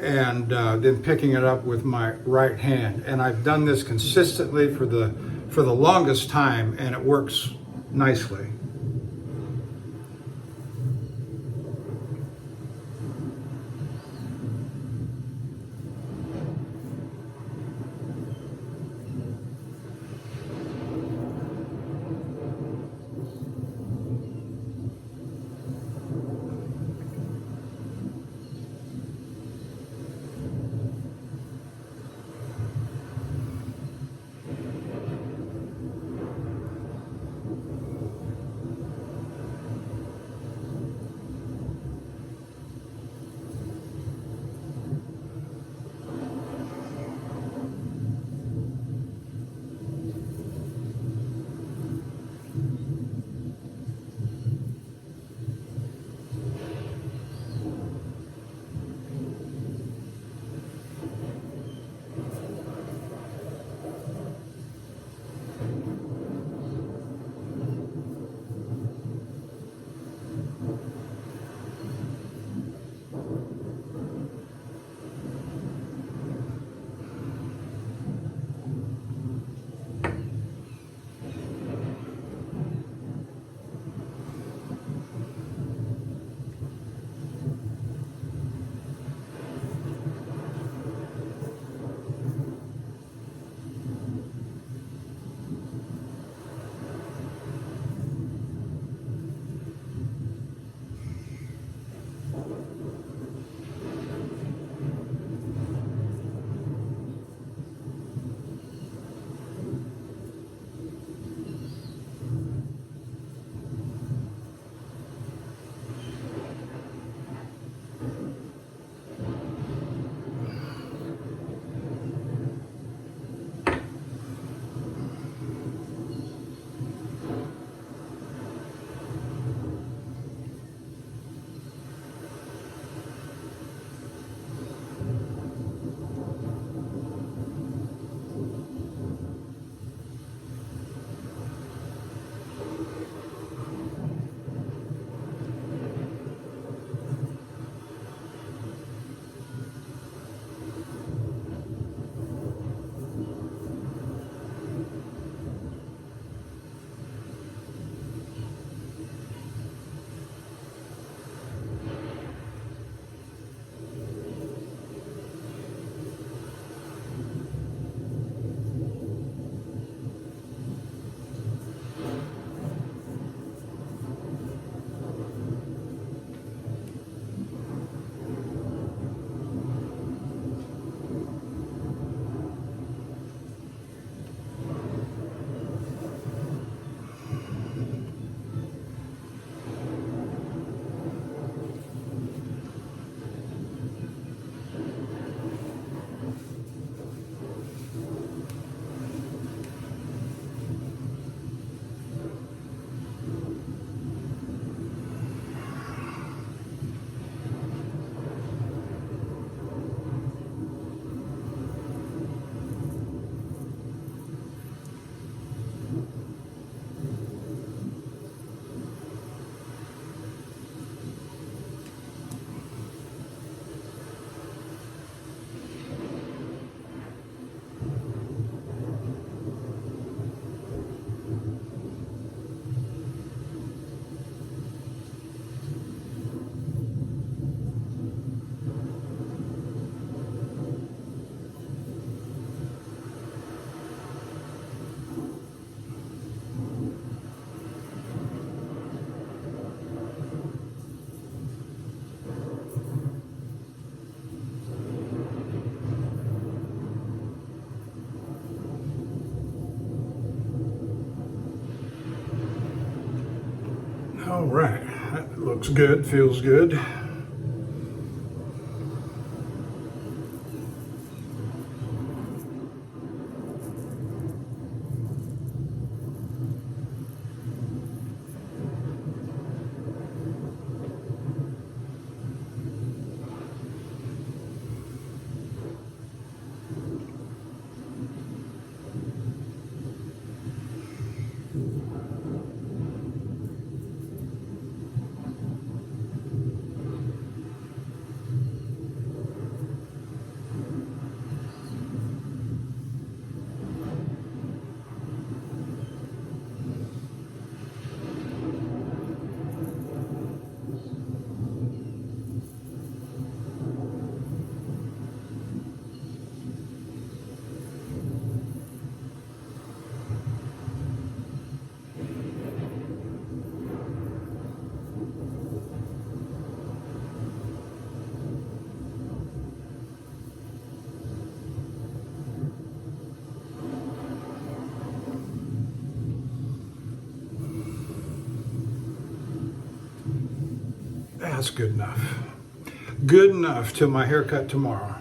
and then picking it up with my right hand. And I've done this consistently for the longest time, and it works nicely. All right, that looks good, feels good. That's good enough. Good enough till my haircut tomorrow.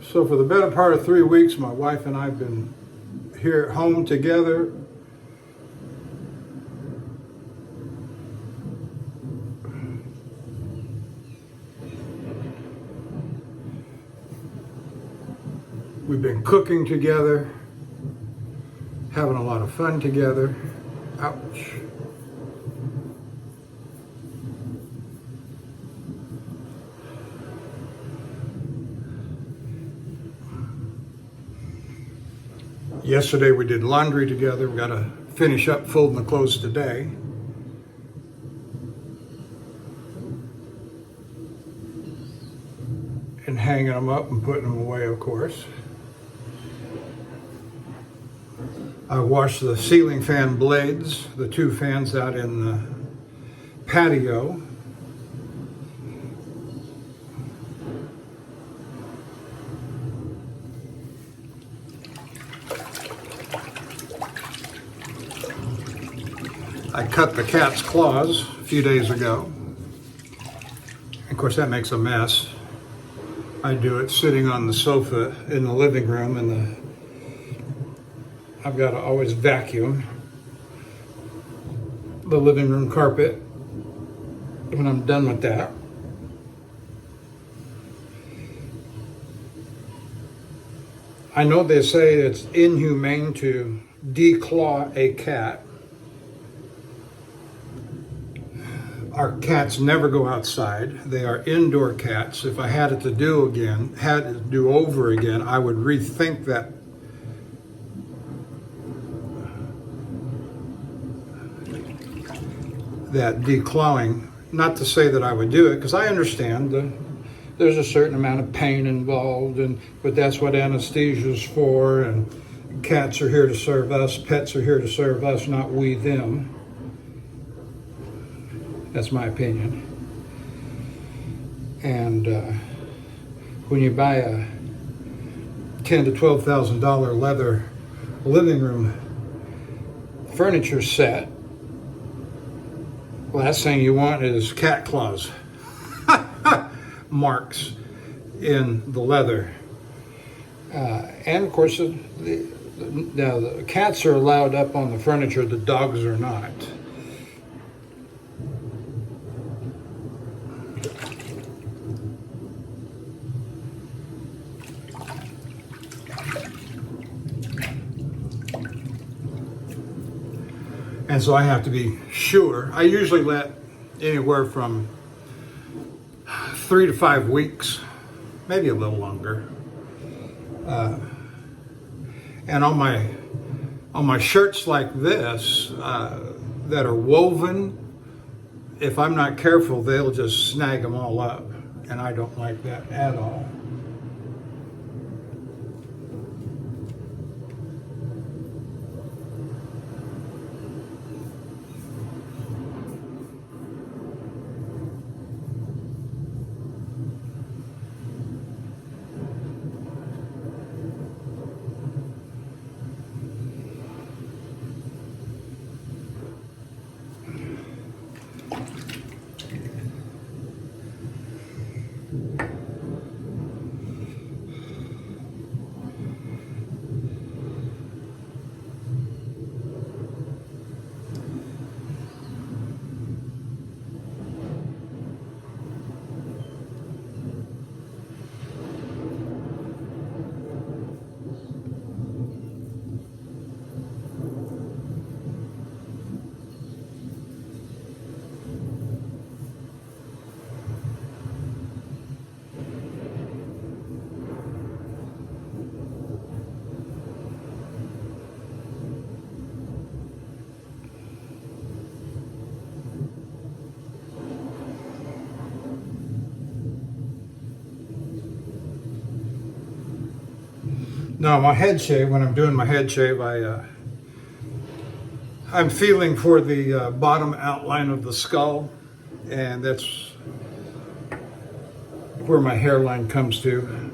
So for the better part of 3 weeks, my wife and I have been here at home together. We've been cooking together, having a lot of fun together. Ouch. Yesterday we did laundry together. We got to finish up folding the clothes today. And hanging them up and putting them away, of course. I washed the ceiling fan blades, the 2 fans out in the patio. I cut the cat's claws a few days ago. Of course, that makes a mess. I do it sitting on the sofa in the living room, and I've got to always vacuum the living room carpet when I'm done with that. I know they say it's inhumane to declaw a cat. Our cats never go outside. They are indoor cats. If I had it to do over again, I would rethink that declawing. Not to say that I would do it, because I understand there's a certain amount of pain involved, but that's what anesthesia is for, and cats are here to serve us, pets are here to serve us, not we them. That's my opinion. And when you buy a $10,000 to $12,000 leather living room furniture set, last thing you want is cat claws marks in the leather. And of course, the cats are allowed up on the furniture, the dogs are not. And so I have to be sure. I usually let anywhere from 3 to 5 weeks, maybe a little longer. And on my shirts like this that are woven, if I'm not careful, they'll just snag them all up, and I don't like that at all. Now my head shave, when I'm doing my head shave, I'm feeling for the bottom outline of the skull, and that's where my hairline comes to.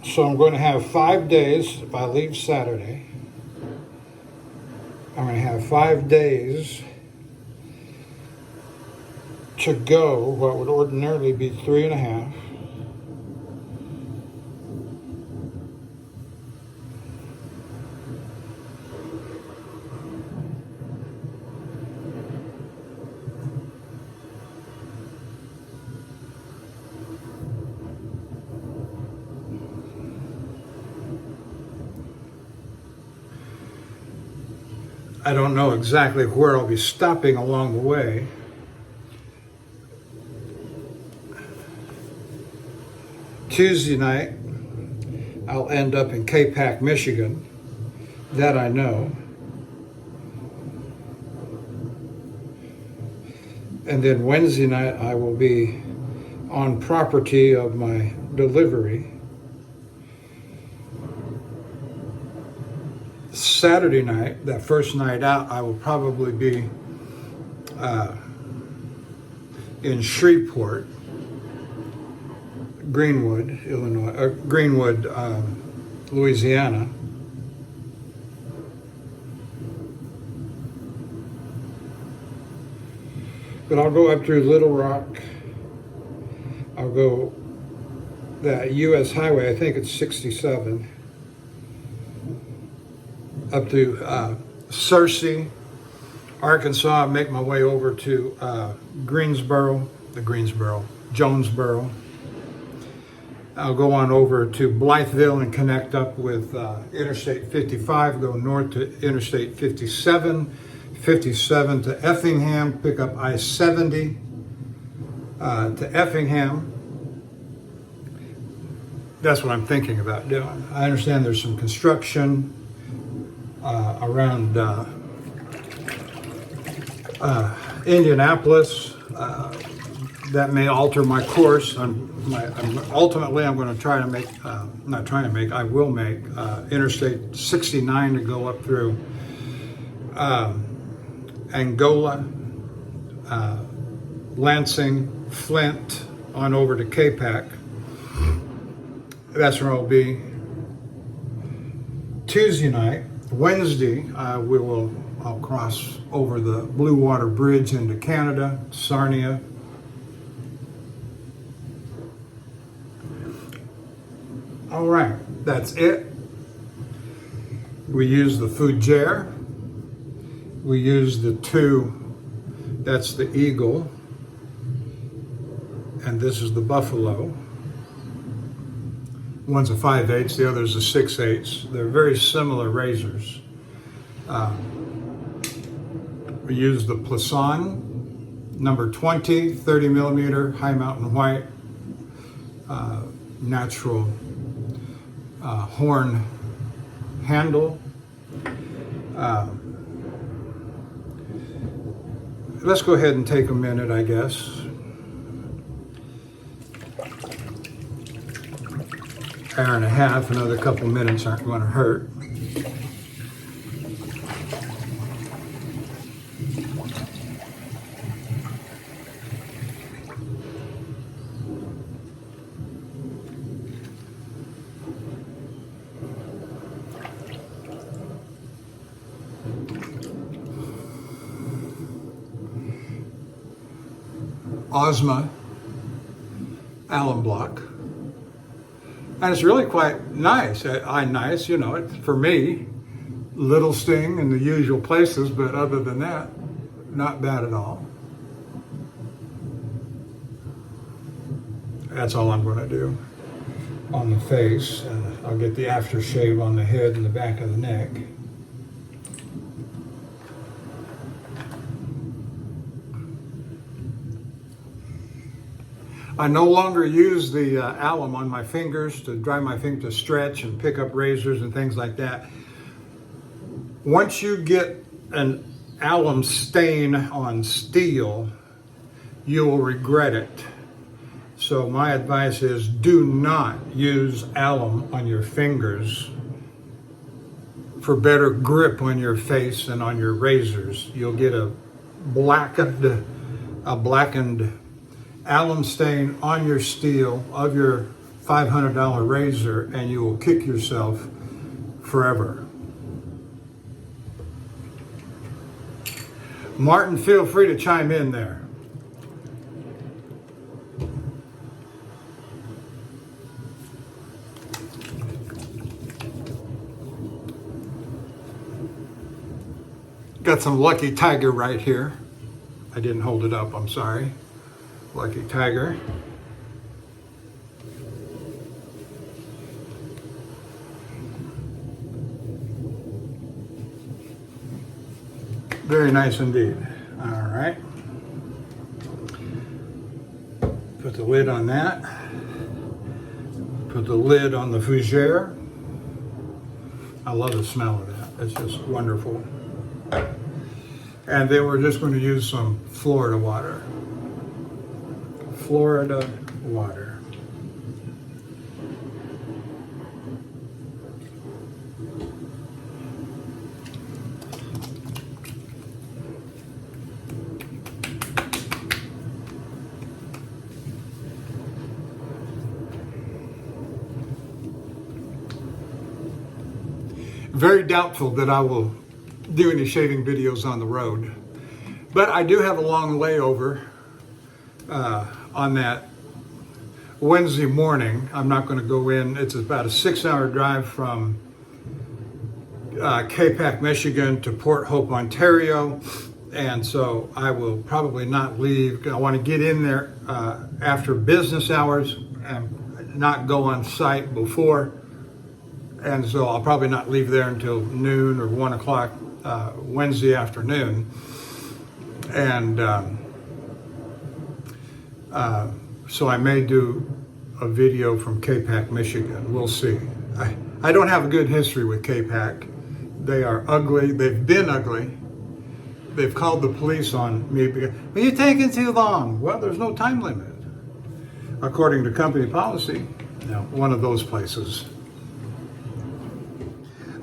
So I'm going to have 5 days. If I leave Saturday, I'm going to have 5 days to go what would ordinarily be 3.5. I don't know exactly where I'll be stopping along the way. Tuesday night, I'll end up in K-Pac, Michigan. That I know. And then Wednesday night, I will be on property of my delivery. Saturday night, that first night out, I will probably be in Shreveport, Greenwood, Louisiana. But I'll go up through Little Rock. I'll go that U.S. highway, I think it's 67. Up to Searcy, Arkansas, make my way over to Jonesboro. I'll go on over to Blytheville and connect up with Interstate 55, go north to Interstate 57, 57 to Effingham, pick up I-70 to Effingham. That's what I'm thinking about doing. I understand there's some construction around Indianapolis that may alter my course. Ultimately, I'm going to try to make, I will make Interstate 69 to go up through Angola, Lansing, Flint, on over to K-Pac. That's where I'll be Tuesday night. Wednesday, I'll cross over the Blue Water Bridge into Canada, Sarnia. All right, that's it. We use the Fougere. We use the 2, that's the Eagle, and this is the Buffalo. One's a 5/8, the other's a 6/8. They're very similar razors. We use the Plisson number 20, 30 millimeter, high mountain white, natural horn handle. Let's go ahead and take a minute, I guess. Hour and a half, another couple minutes aren't going to hurt. Ozma alum block. And it's really quite nice. Nice, you know, for me, little sting in the usual places, but other than that, not bad at all. That's all I'm going to do on the face. I'll get the aftershave on the head and the back of the neck. I no longer use the alum on my fingers to dry my fingers, to stretch and pick up razors and things like that. Once you get an alum stain on steel, you will regret it. So my advice is do not use alum on your fingers for better grip on your face and on your razors. You'll get a blackened alum stain on your steel of your $500 razor, and you will kick yourself forever. Martin, feel free to chime in there. Got some Lucky Tiger right here. I didn't hold it up, I'm sorry. Lucky Tiger. Very nice indeed. All right. Put the lid on that. Put the lid on the fougere. I love the smell of that. It's just wonderful. And then we're just going to use some Florida water. Florida water. Very doubtful that I will do any shaving videos on the road, but I do have a long layover on that Wednesday morning. I'm not going to go in. It's about a 6-hour drive from Capac, Michigan to Port Hope, Ontario, and so I will probably not leave. I want to get in there after business hours and not go on site before, and so I'll probably not leave there until noon or 1 o'clock Wednesday afternoon. And so I may do a video from Capac, Michigan. We'll see. I don't have a good history with Capac. They are ugly. They've been ugly. They've called the police on me because, well, you're taking too long. Well, there's no time limit. According to company policy, one of those places.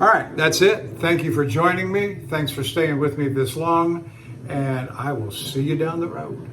All right, that's it. Thank you for joining me. Thanks for staying with me this long, and I will see you down the road.